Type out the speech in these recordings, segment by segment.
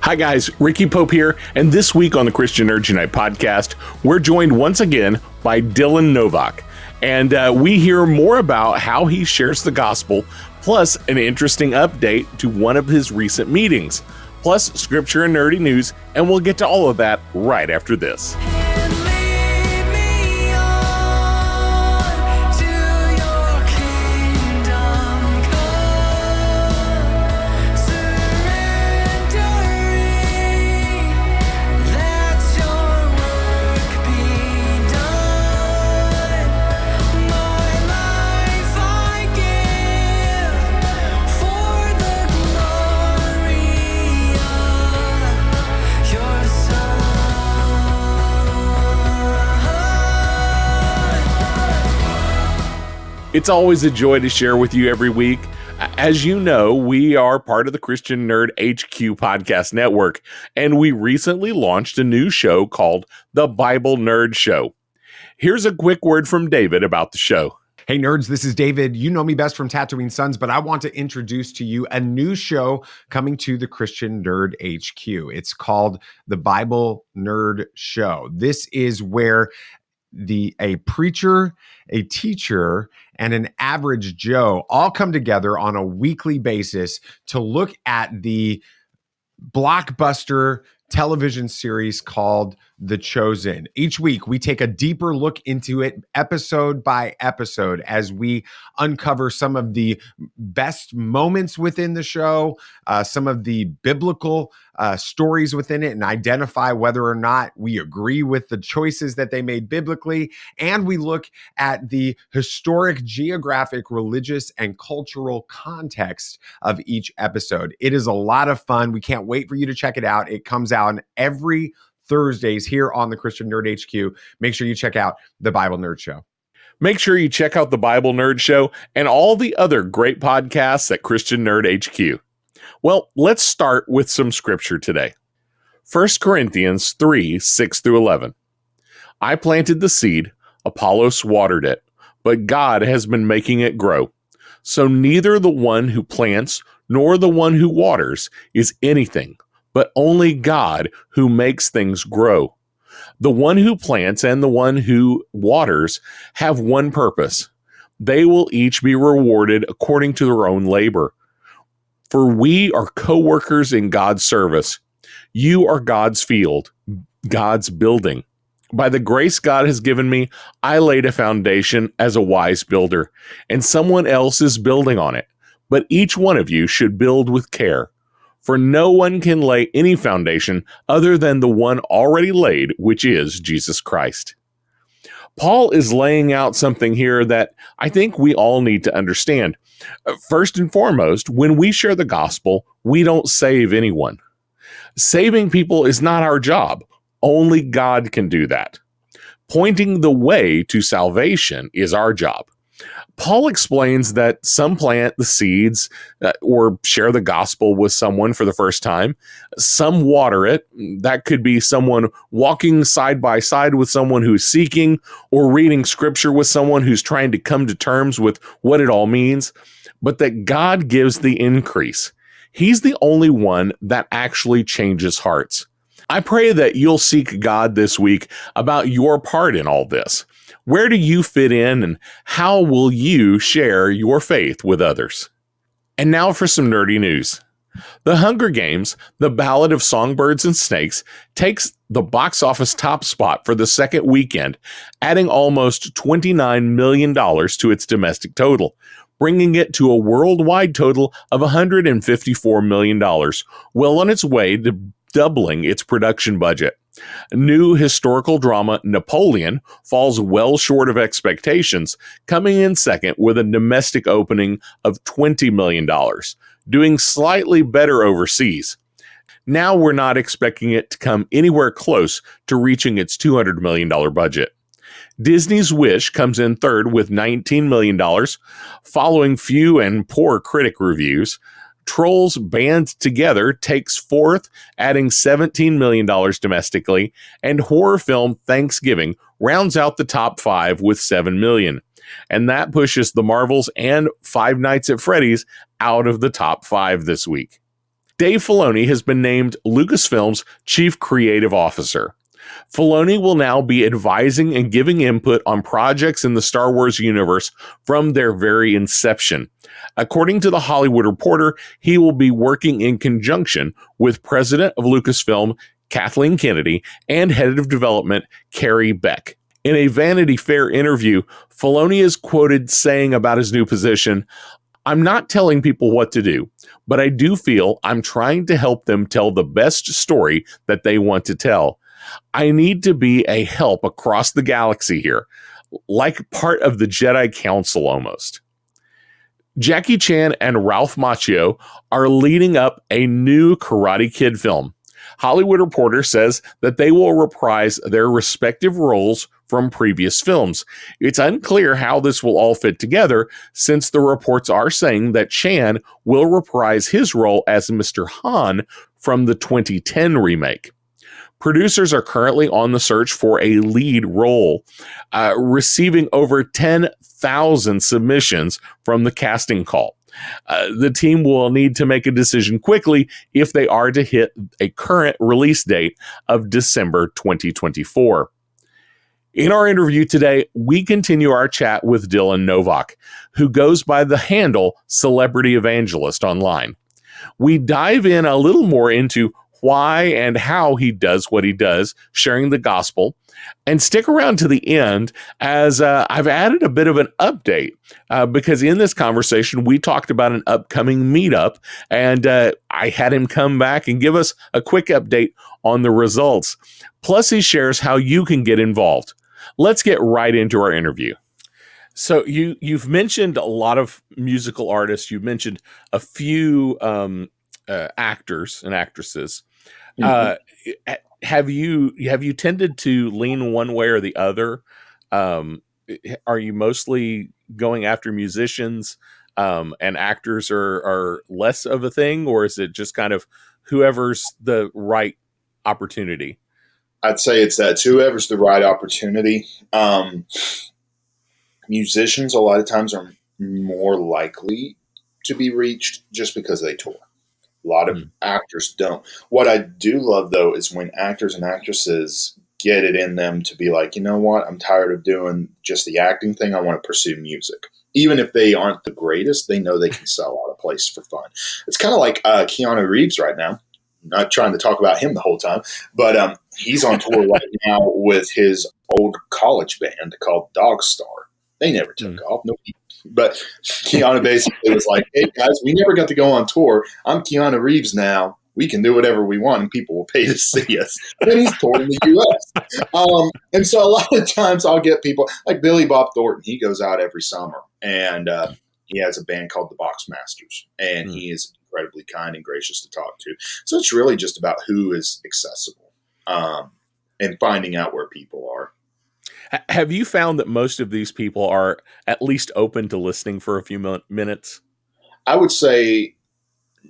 Hi guys, Ricky Pope here, and this week on the Christian Nerd Unite podcast, we're joined once again by Dylan Novak, and we hear more about how he shares the gospel, plus an interesting update to one of his recent meetings, plus scripture and nerdy news, and we'll get to all of that right after this. It's always a joy to share with you every week. As you know, we are part of the Christian Nerd HQ podcast network, and we recently launched a new show called The Bible Nerd Show. Here's a quick word from David about the show. Hey nerds, this is David. You know me best from Tatooine Sons, but I want to introduce to you a new show coming to the Christian Nerd HQ. It's called The Bible Nerd Show. This is where a preacher, a teacher, and an average Joe all come together on a weekly basis to look at the blockbuster television series called The Chosen. Each week, we take a deeper look into it episode by episode as we uncover some of the best moments within the show, some of the biblical stories within it, and identify whether or not we agree with the choices that they made biblically. And we look at the historic, geographic, religious, and cultural context of each episode. It is a lot of fun. We can't wait for you to check it out. It comes out every Thursdays here on the Christian Nerd HQ. Make sure you check out the Bible Nerd Show. Make sure you check out the Bible Nerd Show and all the other great podcasts at Christian Nerd HQ. Well, let's start with some scripture today. 1 Corinthians 3, 6 through 11. I planted the seed, Apollos watered it, but God has been making it grow. So neither the one who plants nor the one who waters is anything, but only God who makes things grow. The one who plants and the one who waters have one purpose. They will each be rewarded according to their own labor. For we are co-workers in God's service. You are God's field, God's building. By the grace God has given me, I laid a foundation as a wise builder, and someone else is building on it. But each one of you should build with care. For no one can lay any foundation other than the one already laid, which is Jesus Christ. Paul is laying out something here that I think we all need to understand. First and foremost, when we share the gospel, we don't save anyone. Saving people is not our job. Only God can do that. Pointing the way to salvation is our job. Paul explains that some plant the seeds or share the gospel with someone for the first time. Some water it. That could be someone walking side by side with someone who's seeking, or reading scripture with someone who's trying to come to terms with what it all means. But that God gives the increase. He's the only one that actually changes hearts. I pray that you'll seek God this week about your part in all this. Where do you fit in, and how will you share your faith with others? And now for some nerdy news. The Hunger Games, The Ballad of Songbirds and Snakes, takes the box office top spot for the second weekend, adding almost $29 million to its domestic total, bringing it to a worldwide total of $154 million, well on its way to doubling its production budget. New historical drama Napoleon falls well short of expectations, coming in second with a domestic opening of $20 million, doing slightly better overseas. Now we're not expecting it to come anywhere close to reaching its $200 million budget. Disney's Wish comes in third with $19 million, following few and poor critic reviews. Trolls Band Together takes fourth, adding $17 million domestically, and horror film Thanksgiving rounds out the top five with $7 million. And that pushes The Marvels and Five Nights at Freddy's out of the top five this week. Dave Filoni has been named Lucasfilm's Chief Creative Officer. Filoni will now be advising and giving input on projects in the Star Wars universe from their very inception. According to The Hollywood Reporter, he will be working in conjunction with President of Lucasfilm, Kathleen Kennedy, and Head of Development, Carrie Beck. In a Vanity Fair interview, Filoni is quoted saying about his new position, "I'm not telling people what to do, but I do feel I'm trying to help them tell the best story that they want to tell. I need to be a help across the galaxy here, like part of the Jedi Council almost." Jackie Chan and Ralph Macchio are leading up a new Karate Kid film. Hollywood Reporter says that they will reprise their respective roles from previous films. It's unclear how this will all fit together, since the reports are saying that Chan will reprise his role as Mr. Han from the 2010 remake. Producers are currently on the search for a lead role, receiving over 10,000 submissions from the casting call. The team will need to make a decision quickly if they are to hit a current release date of December 2024. In our interview today, we continue our chat with Dylan Novak, who goes by the handle Celebrity Evangelist online. We dive in a little more into why and how he does what he does, sharing the gospel, and stick around to the end as I've added a bit of an update because in this conversation, we talked about an upcoming meetup, and I had him come back and give us a quick update on the results. Plus, he shares how you can get involved. Let's get right into our interview. So you've mentioned a lot of musical artists. You've mentioned a few actors and actresses. Mm-hmm. Have you tended to lean one way or the other? Are you mostly going after musicians, and actors are less of a thing, or is it just kind of whoever's the right opportunity? I'd say it's that whoever's the right opportunity. Musicians a lot of times are more likely to be reached just because they tour. A lot of actors don't. What I do love, though, is when actors and actresses get it in them to be like, you know what, I'm tired of doing just the acting thing. I want to pursue music. Even if they aren't the greatest, they know they can sell out a place for fun. It's kind of like Keanu Reeves right now. Not trying to talk about him the whole time, but he's on tour right now with his old college band called Dog Star. They never took off. Nobody. But Keanu basically was like, "Hey guys, we never got to go on tour. I'm Keanu Reeves now. We can do whatever we want, and people will pay to see us." And then he's touring the U.S. And so a lot of times I'll get people like Billy Bob Thornton. He goes out every summer, and he has a band called the Boxmasters, and he is incredibly kind and gracious to talk to. So it's really just about who is accessible and finding out where people are. Have you found that most of these people are at least open to listening for a few minutes? I would say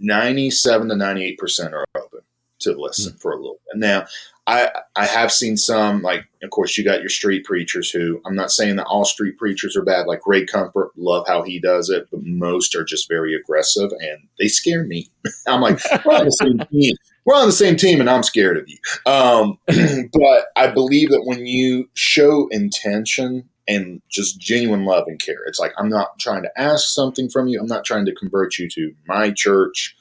97 to 98% are open to listen for a little bit. Now, I have seen some, like, of course, you got your street preachers who, I'm not saying that all street preachers are bad. Like Ray Comfort, love how he does it, but most are just very aggressive, and they scare me. I'm like, we're on the same team. We're on the same team, and I'm scared of you. But I believe that when you show intention and just genuine love and care, it's like, I'm not trying to ask something from you. I'm not trying to convert you to my church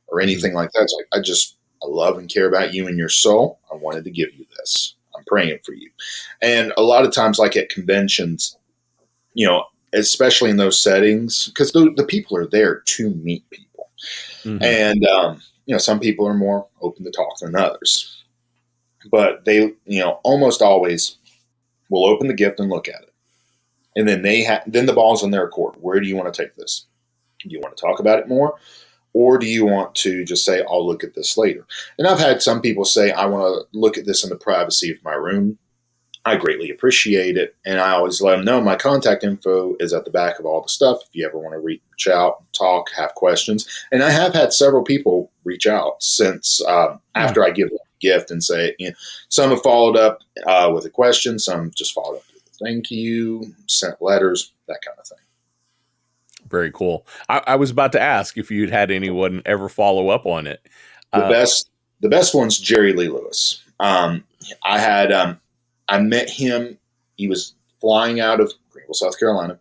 or anything like that. It's like, I love and care about you and your soul. I wanted to give you this. I'm praying for you. And a lot of times, like at conventions, you know, especially in those settings, because the people are there to meet people. Mm-hmm. And, you know, some people are more open to talk than others. But they, you know, almost always will open the gift and look at it. And then then the ball's in their court. Where do you want to take this? Do you want to talk about it more? Or do you want to just say, I'll look at this later? And I've had some people say, I want to look at this in the privacy of my room. I greatly appreciate it. And I always let them know my contact info is at the back of all the stuff. If you ever want to reach out, talk, have questions. And I have had several people reach out since after I give them a gift and say, you know, some have followed up with a question. Some just followed up with a thank you, sent letters, that kind of thing. Very cool. I was about to ask if you'd had anyone ever follow up on it. The best one's Jerry Lee Lewis. I met him. He was flying out of Greenville, South Carolina,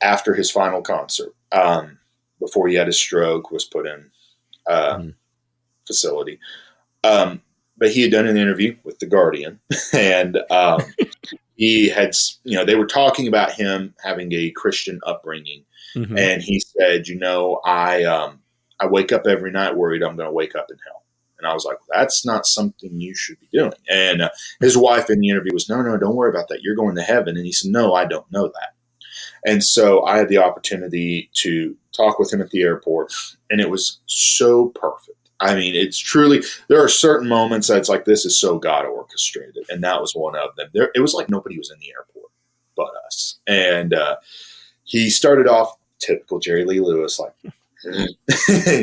after his final concert. Before he had his stroke, was put in facility. But he had done an interview with The Guardian, and he had, they were talking about him having a Christian upbringing, and he said, I wake up every night worried I'm going to wake up in hell. And I was like, that's not something you should be doing. And his wife in the interview was, no, don't worry about that. You're going to heaven. And he said, no, I don't know that. And so I had the opportunity to talk with him at the airport, and it was so perfect. I mean, it's truly, there are certain moments that's like, this is so God orchestrated. And that was one of them. It was like nobody was in the airport but us. And he started off typical Jerry Lee Lewis, like, and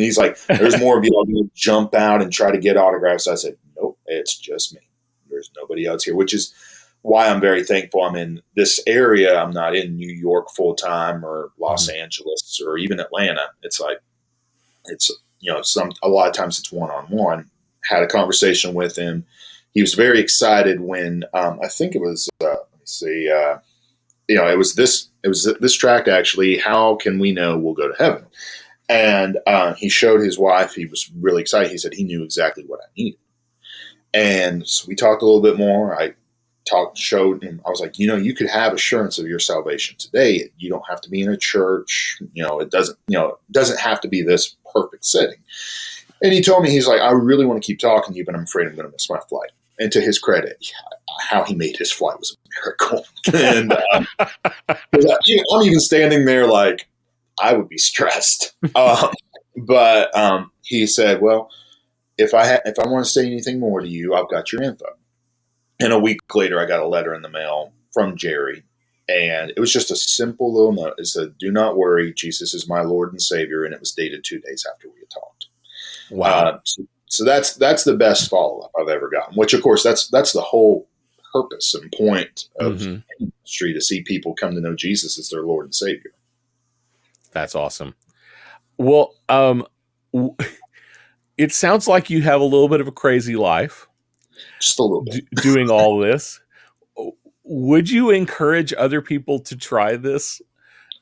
he's like, there's more of you. I'm going to jump out and try to get autographs. I said, nope, it's just me. There's nobody else here, which is why I'm very thankful I'm in this area. I'm not in New York full time or Los Angeles or even Atlanta. It's like, a lot of times it's one-on-one. Had a conversation with him. He was very excited when, I think it was, let me see, it was this tract actually, How Can We Know We'll Go to Heaven? And he showed his wife. He was really excited. He said he knew exactly what I needed. And so we talked a little bit more. I showed him. I was like, you could have assurance of your salvation today. You don't have to be in a church. It doesn't have to be this perfect setting. And he told me, he's like, I really want to keep talking to you, but I'm afraid I'm going to miss my flight. And to his credit, how he made his flight was a miracle. And I'm even standing there like, I would be stressed. But he said, well, if I want to say anything more to you, I've got your info. And a week later, I got a letter in the mail from Jerry. And it was just a simple little note. It said, do not worry, Jesus is my Lord and Savior. And it was dated 2 days after we had talked. Wow. So that's the best follow-up I've ever gotten, which, of course, that's the whole purpose and point of ministry, to see people come to know Jesus as their Lord and Savior. That's awesome. Well, it sounds like you have a little bit of a crazy life. Just a little bit. Doing all this. Would you encourage other people to try this?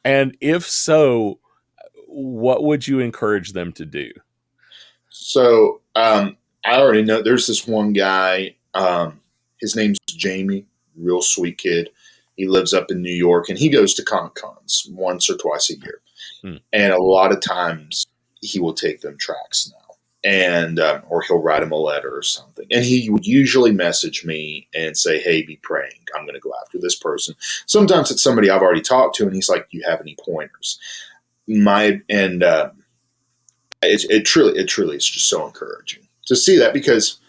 And if so, what would you encourage them to do? So I already know there's this one guy. His name's Jamie, real sweet kid. He lives up in New York, and he goes to Comic-Cons once or twice a year. And a lot of times he will take them tracks now, and or he'll write him a letter or something. And he would usually message me and say, hey, be praying. I'm going to go after this person. Sometimes it's somebody I've already talked to, and he's like, do you have any pointers? It truly is just so encouraging to see that, because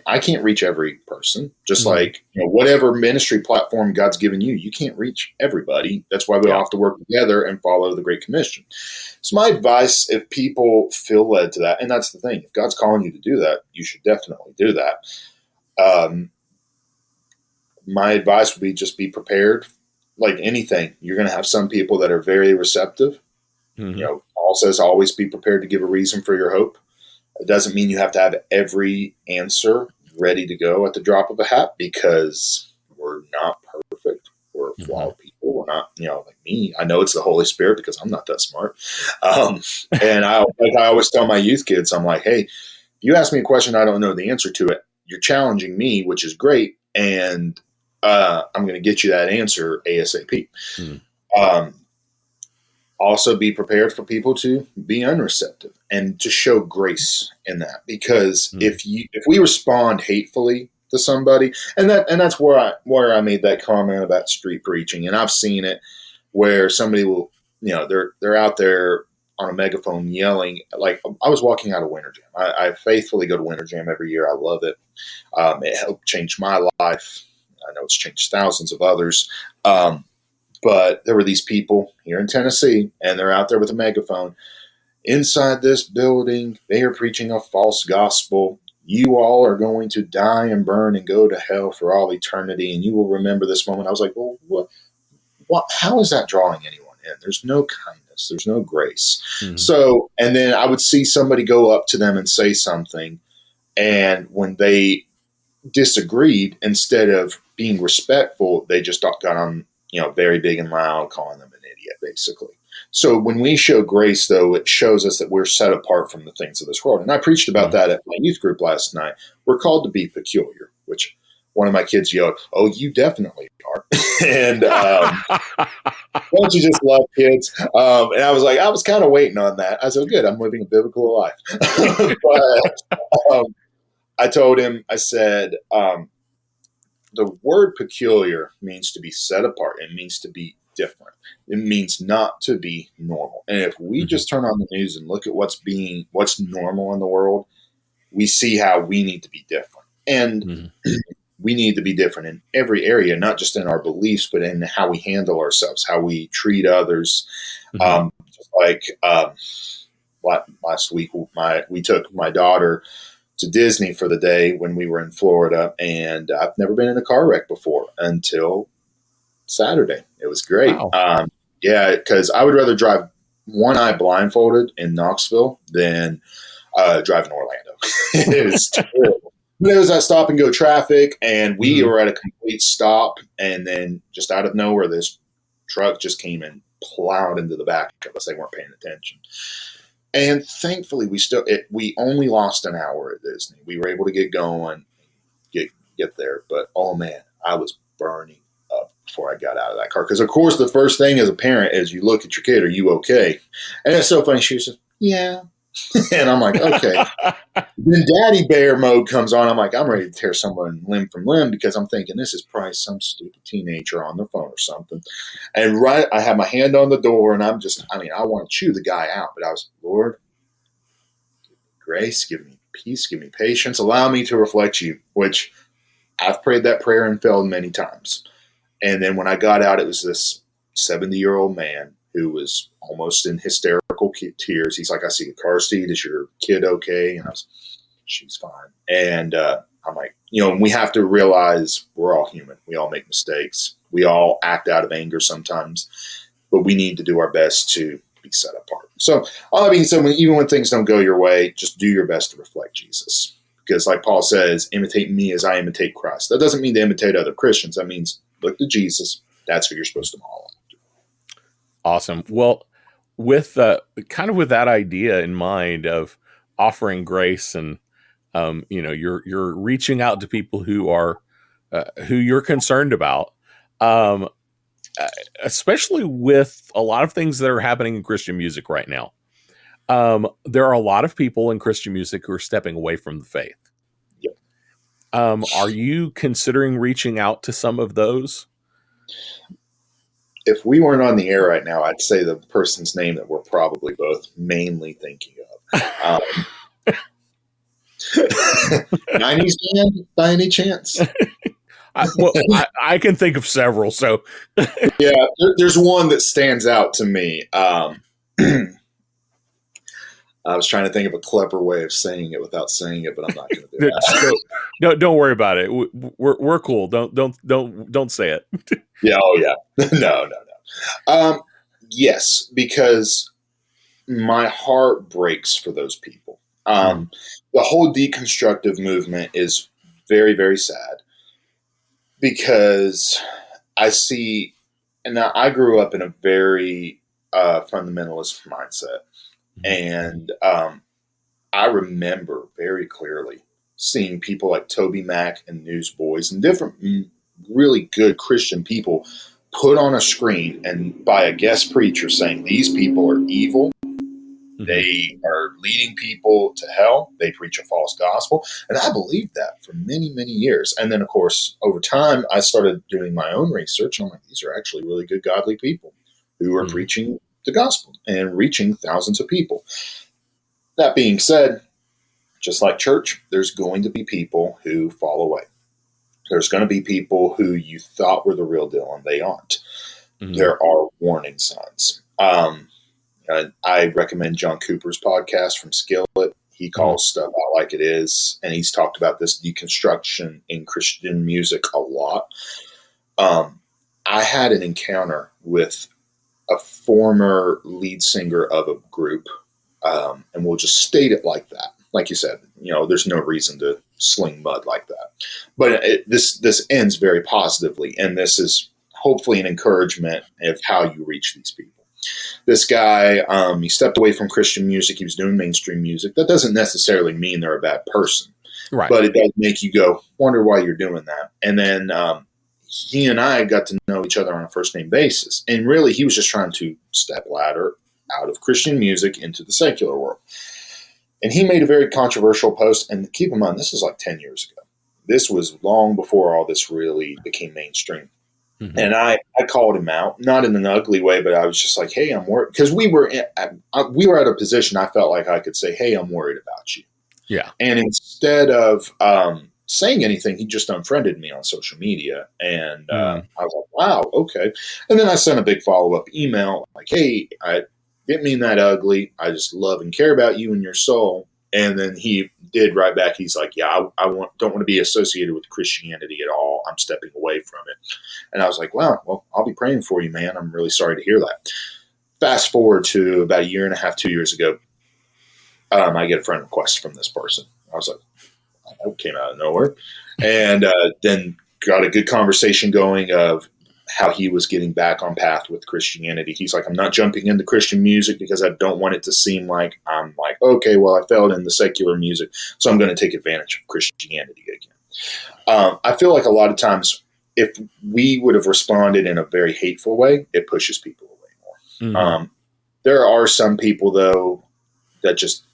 I can't reach every person, just like, whatever ministry platform God's given you, you can't reach everybody. That's why we all have to work together and follow the Great Commission. So my advice, if people feel led to that, and that's the thing, if God's calling you to do that, you should definitely do that. My advice would be just be prepared. Like anything, you're going to have some people that are very receptive. Paul says always be prepared to give a reason for your hope. It doesn't mean you have to have every answer ready to go at the drop of a hat, because we're not perfect. We're flawed people. We're not, like me. I know it's the Holy Spirit because I'm not that smart. And I always tell my youth kids, I'm like, hey, if you ask me a question, I don't know the answer to it. You're challenging me, which is great. And I'm going to get you that answer ASAP. Also be prepared for people to be unreceptive and to show grace in that, because if we respond hatefully to somebody, and that's where I made that comment about street preaching, and I've seen it where somebody will, they're out there on a megaphone yelling. Like, I was walking out of Winter Jam. I faithfully go to Winter Jam every year. I love it. It helped change my life. I know it's changed thousands of others. But there were these people here in Tennessee, and they're out there with a megaphone. Inside this building, they are preaching a false gospel. You all are going to die and burn and go to hell for all eternity, and you will remember this moment. I was like, well, what? How is that drawing anyone in? There's no kindness. forgiveness. There's no grace. Mhm. So, and then I would see somebody go up to them and say something. And when they disagreed, instead of being respectful, they just got on, very big and loud, calling them an idiot, basically. So when we show grace, though, it shows us that we're set apart from the things of this world. And I preached about that at my youth group last night. We're called to be peculiar, which one of my kids yelled, "Oh, you definitely are." And don't you just love kids? And I was like, I was kind of waiting on that. I said, good, I'm living a biblical life. But I told him, I said, the word peculiar means to be set apart. It means to be different. It means not to be normal. And if we just turn on the news and look at what's normal in the world, we see how we need to be different. And we need to be different in every area, not just in our beliefs, but in how we handle ourselves, how we treat others. Just like last week, we took my daughter to Disney for the day when we were in Florida, and I've never been in a car wreck before until Saturday. It was great. Wow. Yeah, because I would rather drive one eye blindfolded in Knoxville than drive in Orlando. It was terrible. But it was that stop and go traffic, and we were at a complete stop, and then just out of nowhere, this truck just came and plowed into the back of us. They weren't paying attention. And thankfully, we only lost an hour at Disney. We were able to get going, get there. But, oh, man, I was burning up before I got out of that car. Because, of course, the first thing as a parent is you look at your kid, are you okay? And it's so funny. She says, yeah. And I'm like, okay. Then daddy bear mode comes on. I'm like, I'm ready to tear someone limb from limb because I'm thinking this is probably some stupid teenager on their phone or something. And I have my hand on the door and I want to chew the guy out. But I was, Lord, give me grace, give me peace, give me patience, allow me to reflect you, which I've prayed that prayer and failed many times. And then when I got out, it was this 70-year-old man who was almost in hysterical tears. He's like, I see a car seat. Is your kid okay? And I was, she's fine. And I'm like, we have to realize we're all human. We all make mistakes. We all act out of anger sometimes, but we need to do our best to be set apart. So all that being said, even when things don't go your way, just do your best to reflect Jesus. Because like Paul says, imitate me as I imitate Christ. That doesn't mean to imitate other Christians. That means look to Jesus. That's who you're supposed to model. Awesome. Well, with that idea in mind of offering grace and you're reaching out to people who are who you're concerned about, especially with a lot of things that are happening in Christian music right now. There are a lot of people in Christian music who are stepping away from the faith. Yep. Are you considering reaching out to some of those? If we weren't on the air right now, I'd say the person's name that we're probably both mainly thinking of. 90s band, by any chance? I can think of several. So, yeah, there's one that stands out to me. I was trying to think of a clever way of saying it without saying it, but I'm not going to do that. Don't worry about it. We're cool. Don't say it. Yeah. Oh yeah. No. Yes, because my heart breaks for those people. The whole deconstructive movement is very, very sad because I see, and I grew up in a very fundamentalist mindset. And I remember very clearly seeing people like Toby Mac and Newsboys and different really good Christian people put on a screen and by a guest preacher saying these people are evil. Mm-hmm. They are leading people to hell. They preach a false gospel. And I believed that for many, many years. And then, of course, over time, I started doing my own research. And I'm like, these are actually really good, godly people who are preaching the gospel and reaching thousands of people. That being said, just like church, there's going to be people who fall away. There's going to be people who you thought were the real deal and they aren't. Mm-hmm. There are warning signs. I recommend John Cooper's podcast from Skillet. He calls stuff out like it is, and he's talked about this deconstruction in Christian music a lot. I had an encounter with a former lead singer of a group, and we'll just state it like that. Like you said, there's no reason to sling mud like that. But this ends very positively, and this is hopefully an encouragement of how you reach these people. This guy, he stepped away from Christian music. He was doing mainstream music. That doesn't necessarily mean they're a bad person, Right. but it does make you go, wonder why you're doing that. And then he and I got to know each other on a first name basis. And really, he was just trying to step ladder out of Christian music into the secular world. And he made a very controversial post. And keep in mind, this is like 10 years ago. This was long before all this really became mainstream. Mm-hmm. And I called him out, not in an ugly way, but I was just like, hey, I'm worried. Because we were at a position I felt like I could say, hey, I'm worried about you. Yeah. And instead of saying anything, he just unfriended me on social media. And I was like, wow, okay. And then I sent a big follow-up email like, hey, I didn't mean that ugly. I just love and care about you and your soul. And then he did right back. He's like, yeah, I don't want to be associated with Christianity at all. I'm stepping away from it. And I was like, wow, well, I'll be praying for you, man. I'm really sorry to hear that. Fast forward to about a year and a half, 2 years ago, I get a friend request from this person. I was like, that came out of nowhere. And then got a good conversation going of how he was getting back on path with Christianity. He's like, I'm not jumping into Christian music because I don't want it to seem like I'm like, okay, well, I fell in the secular music, so I'm going to take advantage of Christianity again. I feel like a lot of times if we would have responded in a very hateful way, it pushes people away more. Mm-hmm. There are some people, though, that just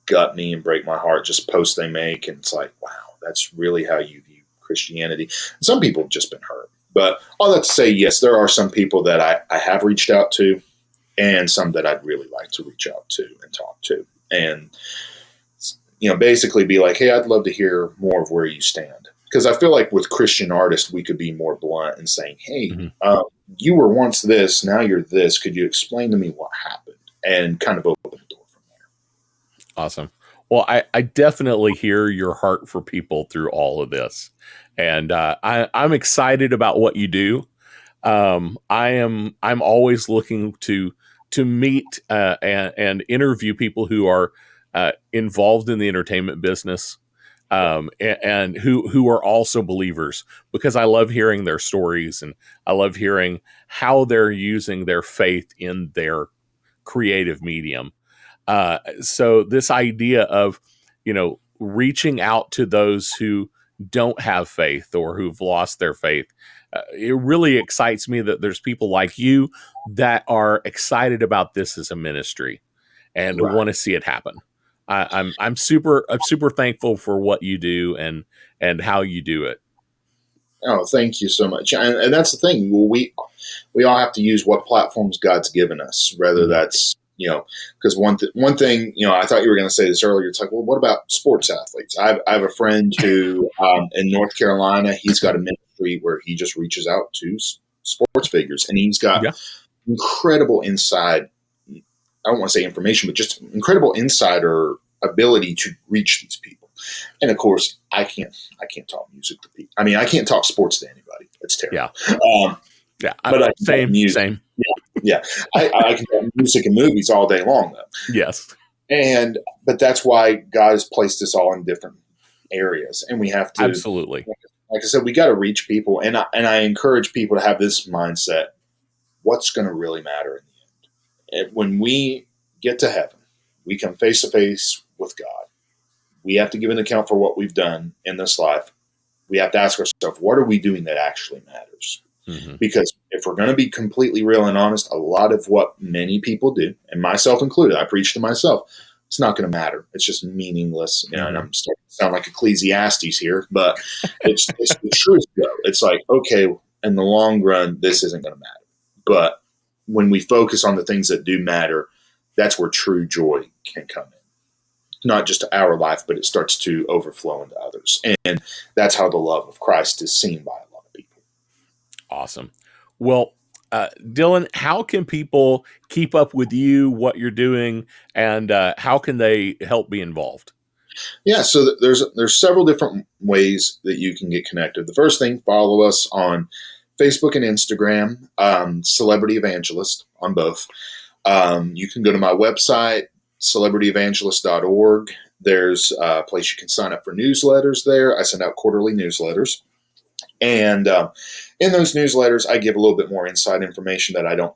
gut me and break my heart, just posts they make, and it's like, wow, that's really how you view Christianity. And some people have just been hurt. But all that to say, yes, there are some people that I have reached out to and some that I'd really like to reach out to and talk to. And, basically be like, hey, I'd love to hear more of where you stand. Because I feel like with Christian artists, we could be more blunt in saying, hey, you were once this, now you're this. Could you explain to me what happened? And kind of open the door from there. Awesome. Well, I definitely hear your heart for people through all of this. And I'm excited about what you do. I'm always looking to meet and interview people who are involved in the entertainment business, and who are also believers, because I love hearing their stories and I love hearing how they're using their faith in their creative medium. So this idea of, reaching out to those who don't have faith or who've lost their faith, it really excites me that there's people like you that are excited about this as a ministry and want to see it happen. I'm super thankful for what you do and how you do it. Oh, thank you so much. And that's the thing. Well, we all have to use what platforms God's given us, whether that's, because one thing, I thought you were going to say this earlier. It's like, well, what about sports athletes? I have a friend who in North Carolina, he's got a ministry where he just reaches out to sports figures, and he's got incredible inside. I don't want to say information, but just incredible insider ability to reach these people. And of course, I can't talk music to people. I mean, I can't talk sports to anybody. It's terrible. But I can same. Yeah. I can talk music and movies all day long, though. Yes. But that's why God has placed us all in different areas, and we have to absolutely. Like I said, we got to reach people, and I encourage people to have this mindset: what's going to really matter in the end? And when we get to heaven, we come face to face with God. We have to give an account for what we've done in this life. We have to ask ourselves, what are we doing that actually matters? Mm-hmm. Because if we're going to be completely real and honest, a lot of what many people do, and myself included, I preach to myself, it's not going to matter. It's just meaningless. And I'm starting to sound like Ecclesiastes here, but it's the truth, though. It's like, okay, in the long run, this isn't going to matter. But when we focus on the things that do matter, that's where true joy can come in. Not just our life, but it starts to overflow into others. And that's how the love of Christ is seen by a lot of people. Awesome. Well, Dylan, how can people keep up with you, what you're doing, and how can they help be involved? Yeah, so there's several different ways that you can get connected. The first thing, follow us on Facebook and Instagram, Celebrity Evangelist on both. You can go to my website, celebrityevangelist.org. There's a place you can sign up for newsletters there. I send out quarterly newsletters. And in those newsletters, I give a little bit more inside information that I don't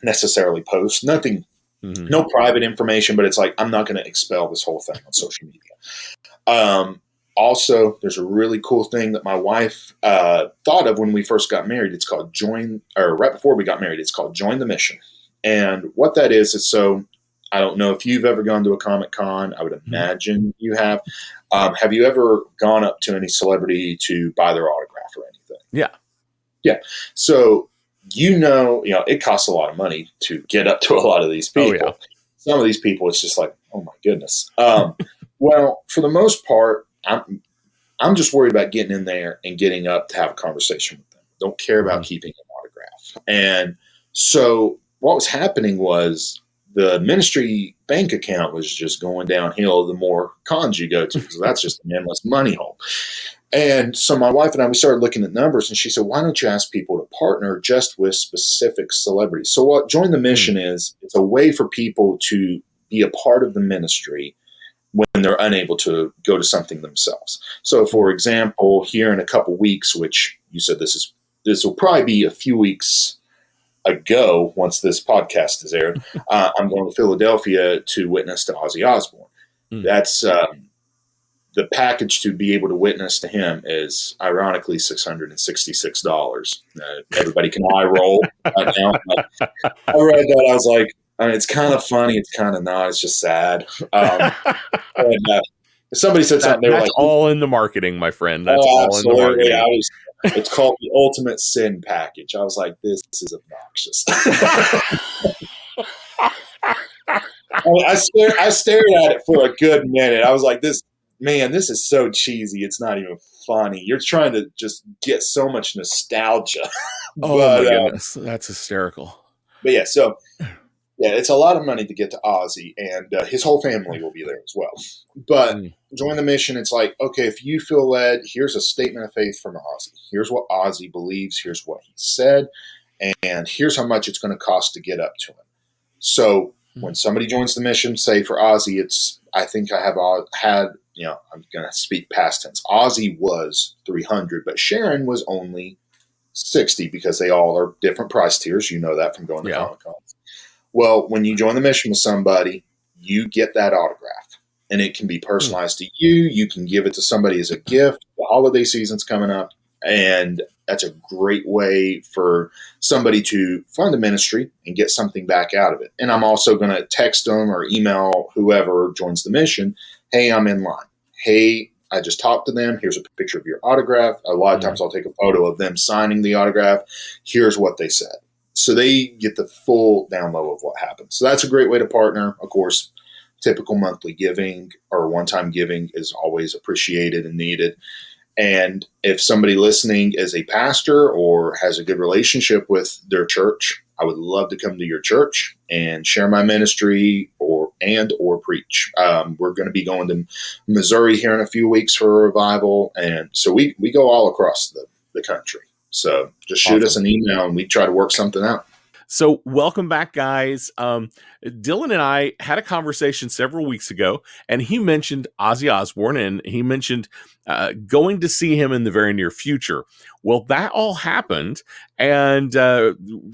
necessarily post. Nothing, no private information, but it's like I'm not going to expel this whole thing on social media. Also, there's a really cool thing that my wife thought of when we first got married. It's called right before we got married, it's called Join the Mission. And what that is so I don't know if you've ever gone to a Comic-Con. I would imagine you have. Have you ever gone up to any celebrity to buy their autograph or anything? Yeah. Yeah. So, it costs a lot of money to get up to a lot of these people. Oh, yeah. Some of these people, it's just like, oh my goodness. Well, for the most part, I'm just worried about getting in there and getting up to have a conversation with them. Don't care about keeping an autograph. And so what was happening was the ministry bank account was just going downhill the more cons you go to, because that's just an endless money hole. And so my wife and I, we started looking at numbers, and she said, why don't you ask people to partner just with specific celebrities? So what Join the Mission is, it's a way for people to be a part of the ministry when they're unable to go to something themselves. So, for example, here in a couple weeks, which you said this will probably be a few weeks ago once this podcast is aired, I'm going to Philadelphia to witness to Ozzy Osbourne. That's the package to be able to witness to him is ironically $666. Everybody can eye roll right now. I read that. I was like, it's kind of funny. It's kind of not. It's just sad. Somebody said something. They were that's like, all in the marketing, my friend. That's all absolutely. in the marketing. It's called the Ultimate Sin Package. I was like, this is obnoxious. I stared at it for a good minute. I was like, this is so cheesy. It's not even funny. You're trying to just get so much nostalgia. My goodness. That's hysterical. But yeah, so it's a lot of money to get to Ozzy, and his whole family will be there as well. But Join the Mission, it's like, okay, if you feel led, here's a statement of faith from Ozzy. Here's what Ozzy believes. Here's what he said. And here's how much it's going to cost to get up to him. So when somebody joins the mission, say for Ozzy, I think I have had, I'm going to speak past tense. Ozzy was $300, but Sharon was only $60 because they all are different price tiers. You know that from going to Comic-Con. Well, when you join the mission with somebody, you get that autograph, and it can be personalized to you. You can give it to somebody as a gift. The holiday season's coming up, and that's a great way for somebody to fund the ministry and get something back out of it. And I'm also going to text them or email whoever joins the mission, hey, I'm in line. Hey, I just talked to them. Here's a picture of your autograph. A lot of times I'll take a photo of them signing the autograph. Here's what they said. So they get the full down low of what happened. So that's a great way to partner. Of course, typical monthly giving or one-time giving is always appreciated and needed. And if somebody listening is a pastor or has a good relationship with their church, I would love to come to your church and share my ministry or preach. We're going to be going to Missouri here in a few weeks for a revival. And so we go all across the country. So just shoot us an email and we try to work something out. So welcome back, guys. Dylan and I had a conversation several weeks ago, and he mentioned Ozzy Osbourne, and he mentioned going to see him in the very near future. Well, that all happened, and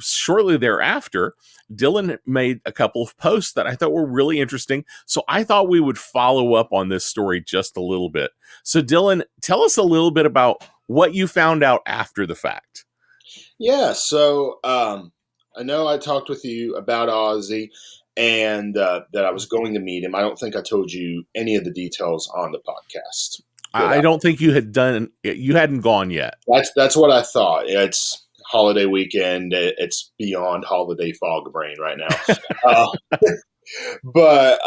shortly thereafter, Dylan made a couple of posts that I thought were really interesting. So I thought we would follow up on this story just a little bit. So Dylan, tell us a little bit about what you found out after the fact. Yeah, so I know I talked with you about Ozzy and that I was going to meet him. I don't think I told you any of the details on the podcast. I don't think you hadn't gone yet. That's what I thought. It's holiday weekend. It's beyond holiday fog brain right now. But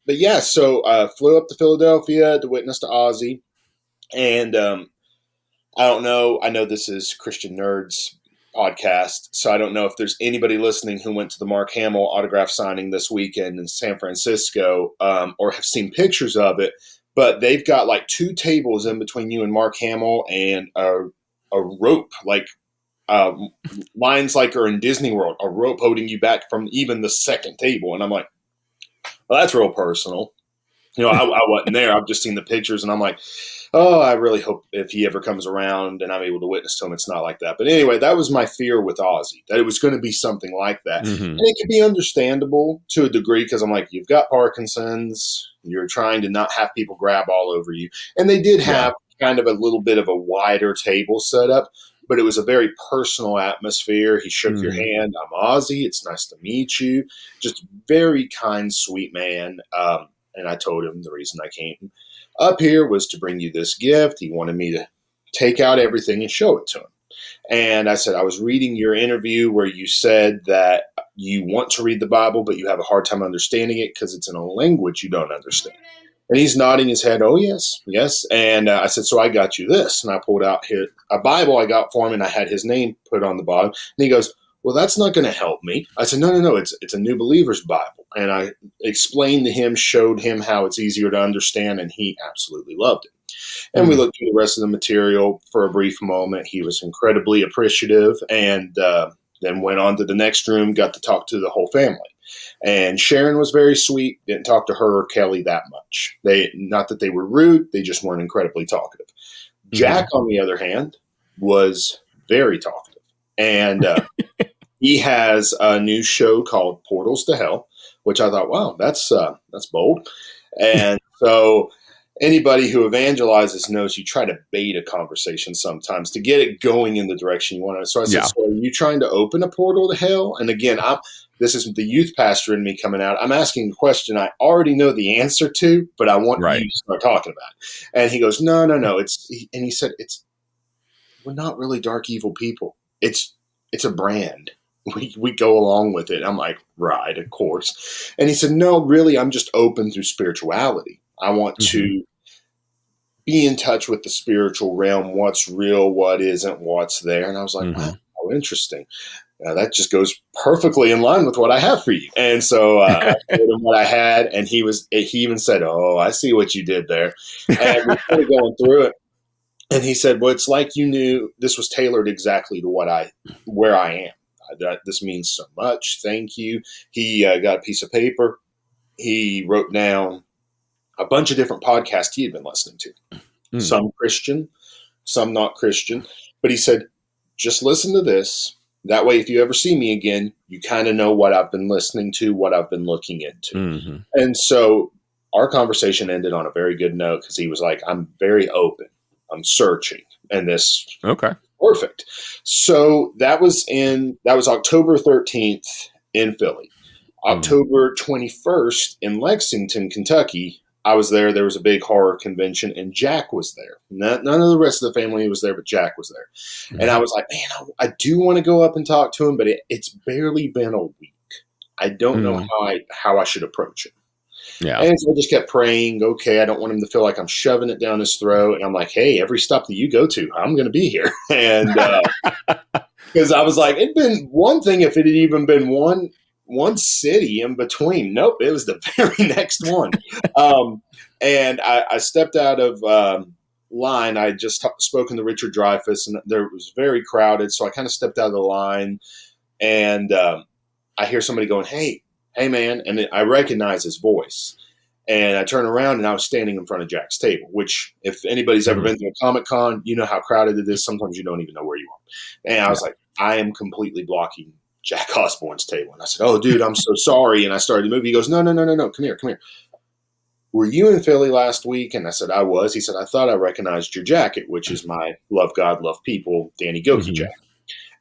yeah, so I flew up to Philadelphia to witness to Ozzy. And I don't know. I know this is Christian Nerds podcast, so I don't know if there's anybody listening who went to the Mark Hamill autograph signing this weekend in San Francisco or have seen pictures of it, but they've got like 2 tables in between you and Mark Hamill and a rope, like lines like are in Disney World, a rope holding you back from even the second table. And I'm like, well, that's real personal. I wasn't there. I've just seen the pictures, and I'm like, oh, I really hope if he ever comes around and I'm able to witness to him, it's not like that. But anyway, that was my fear with Ozzy, that it was going to be something like that. Mm-hmm. And it could be understandable to a degree because I'm like, you've got Parkinson's. You're trying to not have people grab all over you. And they did have kind of a little bit of a wider table set up, but it was a very personal atmosphere. He shook your hand. I'm Ozzy. It's nice to meet you. Just very kind, sweet man. And I told him the reason I came up here was to bring you this gift. He wanted me to take out everything and show it to him. And I said, I was reading your interview where you said that you want to read the Bible, but you have a hard time understanding it because it's in a language you don't understand. And he's nodding his head, oh, yes, yes. And I said, so I got you this. And I pulled out a Bible I got for him, and I had his name put on the bottom. And he goes, well, that's not going to help me. I said, no, it's a New Believer's Bible. And I explained to him, showed him how it's easier to understand, and he absolutely loved it. And we looked through the rest of the material for a brief moment. He was incredibly appreciative, and then went on to the next room, got to talk to the whole family. And Sharon was very sweet, didn't talk to her or Kelly that much. Not that they were rude, they just weren't incredibly talkative. Jack, on the other hand, was very talkative. And he has a new show called Portals to Hell, which I thought, wow, that's bold. And so anybody who evangelizes knows you try to bait a conversation sometimes to get it going in the direction you want to. So I said, so are you trying to open a portal to hell? And again, this is the youth pastor in me coming out. I'm asking a question I already know the answer to, but I want you to start talking about it. And he goes, no. And he said, we're not really dark, evil people. It's a brand. We go along with it. I'm like, right, of course. And he said, no, really, I'm just open through spirituality. I want to be in touch with the spiritual realm, what's real, what isn't, what's there. And I was like, wow, how interesting. That just goes perfectly in line with what I have for you. And so I told him what I had, and he even said, oh, I see what you did there. And we started going through it. And he said, well, it's like you knew this was tailored exactly to where I am. This means so much. Thank you. He got a piece of paper. He wrote down a bunch of different podcasts he had been listening to. Some Christian, some not Christian. But he said, just listen to this. That way, if you ever see me again, you kind of know what I've been listening to, what I've been looking into. And so our conversation ended on a very good note because he was like, I'm very open. I'm searching. And this perfect. So that was October 13th in Philly. October 21st in Lexington, Kentucky, I was there. There was a big horror convention, and Jack was there. None of the rest of the family was there, but Jack was there. And I was like, man, I do want to go up and talk to him, but it's barely been a week. I don't know how I should approach it. Yeah. And so I just kept praying, okay, I don't want him to feel like I'm shoving it down his throat. And I'm like, hey, every stop that you go to, I'm going to be here. And because I was like, it'd been one thing if it had even been one city in between. Nope, it was the very next one. And I stepped out of line. I just spoken to Richard Dreyfuss, and it was very crowded. So I kind of stepped out of the line, and I hear somebody going, hey, man. And I recognize his voice. And I turn around, and I was standing in front of Jack's table, which if anybody's ever been to a Comic-Con, you know how crowded it is. Sometimes you don't even know where you are. And I was like, I am completely blocking Jack Osbourne's table. And I said, oh, dude, I'm so sorry. And I started to move. He goes, no. Come here. Were you in Philly last week? And I said, I was. He said, I thought I recognized your jacket, which is my Love God, Love People, Danny Gokey jacket.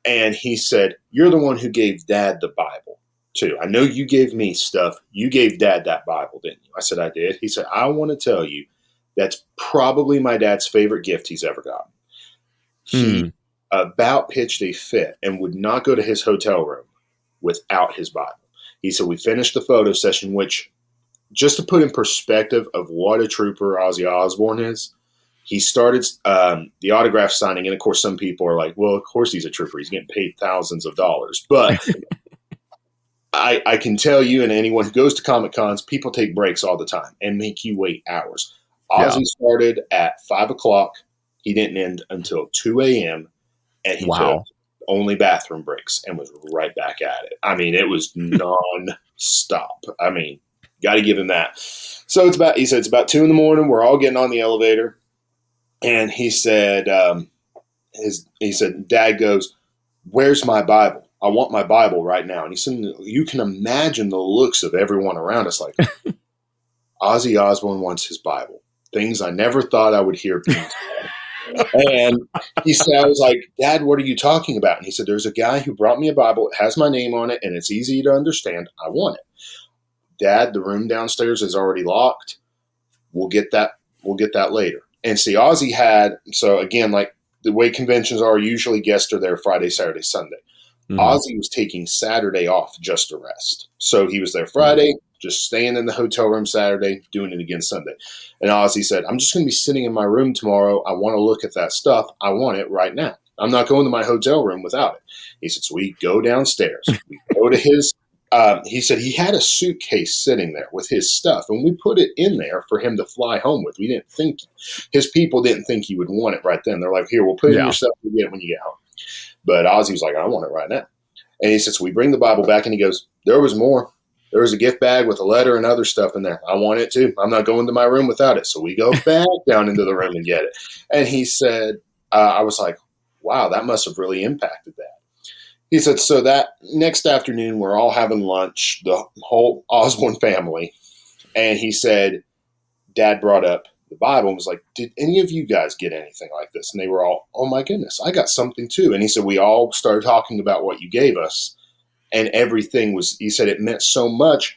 And he said, you're the one who gave Dad the Bible too. I know you gave me stuff. You gave Dad that Bible, didn't you? I said, I did. He said, I want to tell you that's probably my dad's favorite gift he's ever gotten. He about pitched a fit and would not go to his hotel room without his Bible. He said, we finished the photo session, which just to put in perspective of what a trooper Ozzy Osbourne is, he started the autograph signing. And of course, some people are like, well, of course he's a trooper. He's getting paid thousands of dollars. But I can tell you, and anyone who goes to Comic-Cons, people take breaks all the time and make you wait hours. Ozzy started at 5 o'clock. He didn't end until 2 a.m. And he took only bathroom breaks, and was right back at it. I mean, it was non-stop. I mean, got to give him that. So he said, it's about 2 a.m. We're all getting on the elevator. And he said, Dad goes, where's my Bible? I want my Bible right now. And he said, you can imagine the looks of everyone around us like, Ozzy Osbourne wants his Bible. Things I never thought I would hear being said. And he said, I was like, Dad, what are you talking about? And he said, there's a guy who brought me a Bible. It has my name on it, and it's easy to understand. I want it. Dad, the room downstairs is already locked. We'll get that later. And see, Ozzy had, so again, like the way conventions are, usually guests are there Friday, Saturday, Sunday. Mm-hmm. Ozzy was taking Saturday off just to rest. So he was there Friday, just staying in the hotel room Saturday, doing it again Sunday. And Ozzy said, I'm just going to be sitting in my room tomorrow. I want to look at that stuff. I want it right now. I'm not going to my hotel room without it. He said, so we go downstairs. We go to his, he said he had a suitcase sitting there with his stuff, and we put it in there for him to fly home with. We didn't think, his people didn't think he would want it right then. They're like, here, we'll put it in your stuff. You'll get it when you get home. But Ozzy was like, I want it right now. And he said, so we bring the Bible back, and he goes, there was more. There was a gift bag with a letter and other stuff in there. I want it too. I'm not going to my room without it. So we go back down into the room and get it. And he said, I was like, wow, that must have really impacted that. He said, so that next afternoon, we're all having lunch, the whole Osbourne family. And he said, Dad brought up the Bible and was like, did any of you guys get anything like this? And they were all, oh my goodness, I got something too. And he said, we all started talking about what you gave us. And everything was, he said, it meant so much.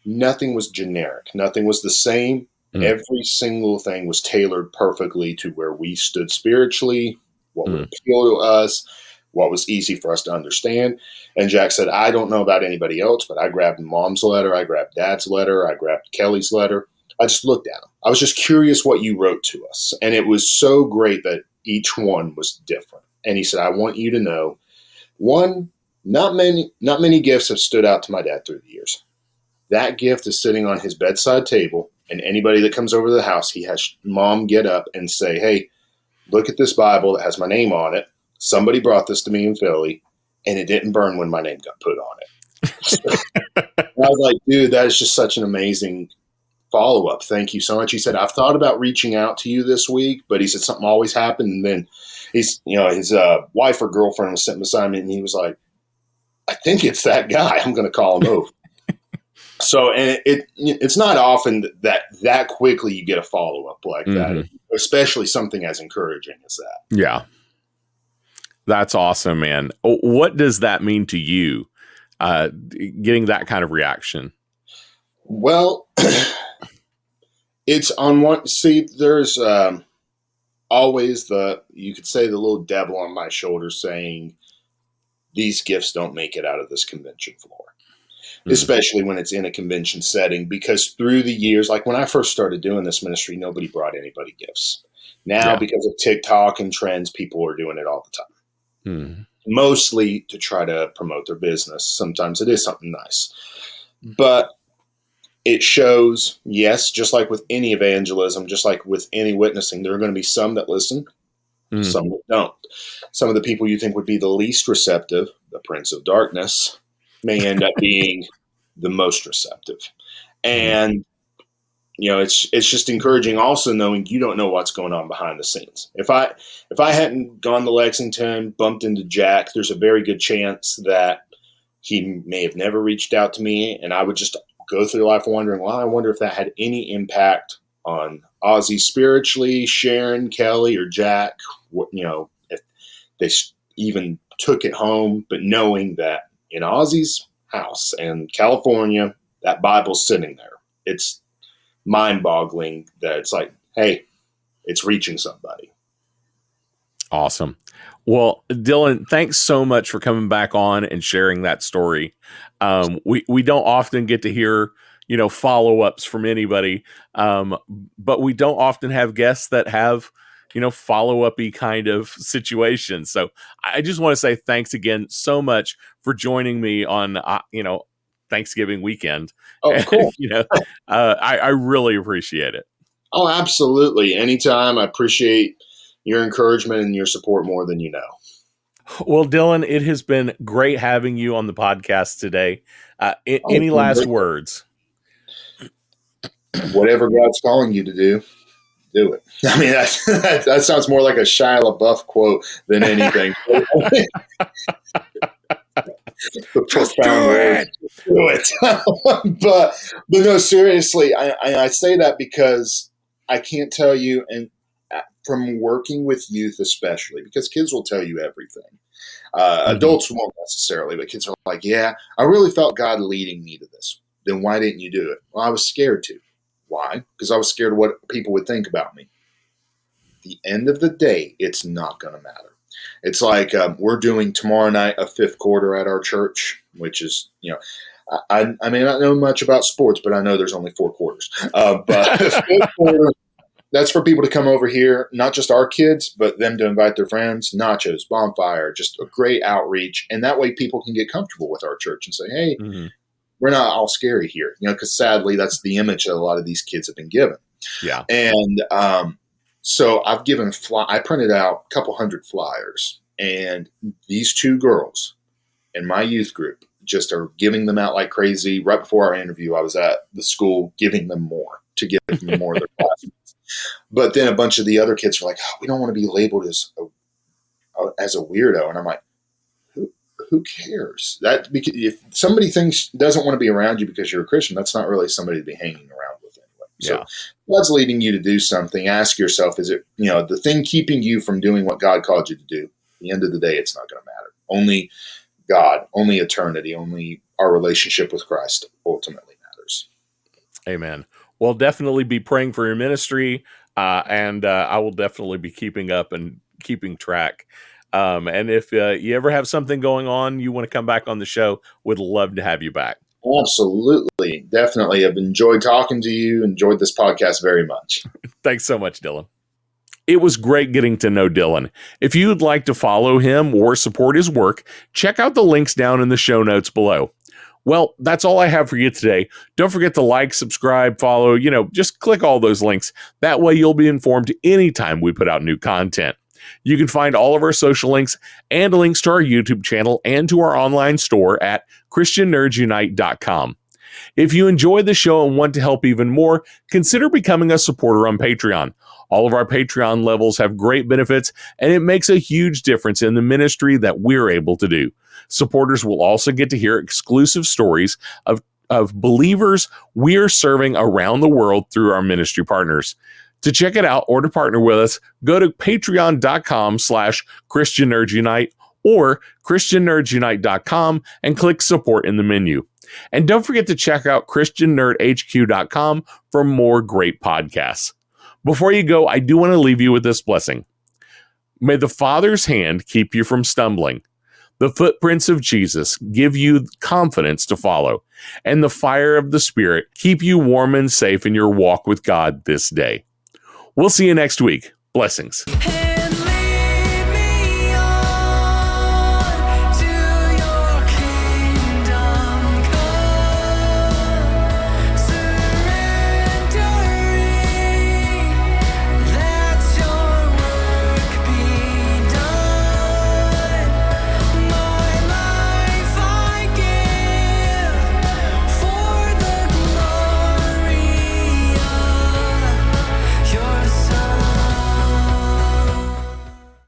Nothing was generic. Nothing was the same. Every single thing was tailored perfectly to where we stood spiritually, what would appeal to us, what was easy for us to understand. And Jack said, I don't know about anybody else, but I grabbed Mom's letter. I grabbed Dad's letter. I grabbed Kelly's letter. I just looked at them. I was just curious what you wrote to us. And it was so great that each one was different. And he said, I want you to know, one, not many gifts have stood out to my dad through the years. That gift is sitting on his bedside table, and anybody that comes over to the house, he has Mom get up and say, hey, look at this Bible that has my name on it. Somebody brought this to me in Philly, and it didn't burn when my name got put on it. I was like, dude, that is just such an amazing follow-up. Thank you so much. He said, I've thought about reaching out to you this week, but he said something always happened. And then his wife or girlfriend was sitting beside me, and he was like, I think it's that guy. I'm going to call him over. So, and it's not often that quickly you get a follow-up like that, especially something as encouraging as that. Yeah. That's awesome, man. What does that mean to you, getting that kind of reaction? Well, it's on one, see, there's always you could say the little devil on my shoulder saying, these gifts don't make it out of this convention floor, especially when it's in a convention setting, because through the years, like when I first started doing this ministry, nobody brought anybody gifts. Now, because of TikTok and trends, people are doing it all the time, mostly to try to promote their business. Sometimes it is something nice, but it shows, yes, just like with any evangelism, just like with any witnessing, there are going to be some that listen, some that don't. Some of the people you think would be the least receptive, the Prince of Darkness, may end up being the most receptive. And, it's just encouraging also knowing you don't know what's going on behind the scenes. If I hadn't gone to Lexington, bumped into Jack, there's a very good chance that he may have never reached out to me, and I would just go through life wondering, well, I wonder if that had any impact on Ozzy spiritually, Sharon, Kelly, or Jack, if they even took it home, but knowing that in Ozzy's house in California, that Bible's sitting there. It's mind-boggling that it's like, hey, it's reaching somebody. Awesome. Well, Dylan, thanks so much for coming back on and sharing that story. We don't often get to hear, follow-ups from anybody, but we don't often have guests that have, follow-up-y kind of situations. So I just want to say thanks again so much for joining me on, Thanksgiving weekend. Oh, cool. I really appreciate it. Oh, absolutely. Anytime. I appreciate your encouragement and your support more than you know. Well, Dylan, it has been great having you on the podcast today. Any last words? Whatever God's calling you to do it. I mean, that sounds more like a Shia LaBeouf quote than anything. Just do it. Do it. but no, seriously, I say that because I can't tell you, and from working with youth especially, because kids will tell you everything. Adults won't necessarily, but kids are like, yeah, I really felt God leading me to this. Then why didn't you do it? Well, I was scared to. Why? Because I was scared of what people would think about me. At the end of the day, it's not going to matter. It's like we're doing tomorrow night a fifth quarter at our church, which is, I may not know much about sports, but I know there's only 4 quarters. But fifth quarter, that's for people to come over here, not just our kids, but them to invite their friends, nachos, bonfire, just a great outreach. And that way people can get comfortable with our church and say, hey, we're not all scary here, because sadly that's the image that a lot of these kids have been given. Yeah. And so I've given I printed out a couple hundred flyers, and these 2 girls in my youth group just are giving them out like crazy. Right before our interview, I was at the school giving them more to give them more of their classmates. But then a bunch of the other kids were like, oh, we don't want to be labeled as a weirdo. And I'm like, who cares? That because if somebody doesn't want to be around you because you're a Christian, that's not really somebody to be hanging around with anyway. So God's leading you to do something. Ask yourself, is it, the thing keeping you from doing what God called you to do? At the end of the day, it's not going to matter. Only God, only eternity, only our relationship with Christ ultimately matters. Amen. Well, definitely be praying for your ministry, and I will definitely be keeping up and keeping track. And if you ever have something going on, you want to come back on the show, would love to have you back. Absolutely. Definitely. I've enjoyed talking to you, enjoyed this podcast very much. Thanks so much, Dylan. It was great getting to know Dylan. If you'd like to follow him or support his work, check out the links down in the show notes below. Well, that's all I have for you today. Don't forget to like, subscribe, follow, just click all those links. That way you'll be informed anytime we put out new content. You can find all of our social links and links to our YouTube channel and to our online store at ChristianNerdsUnite.com. If you enjoy the show and want to help even more, consider becoming a supporter on Patreon. All of our Patreon levels have great benefits, and it makes a huge difference in the ministry that we're able to do. Supporters will also get to hear exclusive stories of believers we're serving around the world through our ministry partners. To check it out or to partner with us, go to patreon.com/ChristianNerdsUnite or ChristianNerdsUnite.com and click support in the menu. And don't forget to check out ChristianNerdHQ.com for more great podcasts. Before you go, I do want to leave you with this blessing. May the Father's hand keep you from stumbling. The footprints of Jesus give you confidence to follow, and the fire of the Spirit keep you warm and safe in your walk with God this day. We'll see you next week. Blessings. Hey.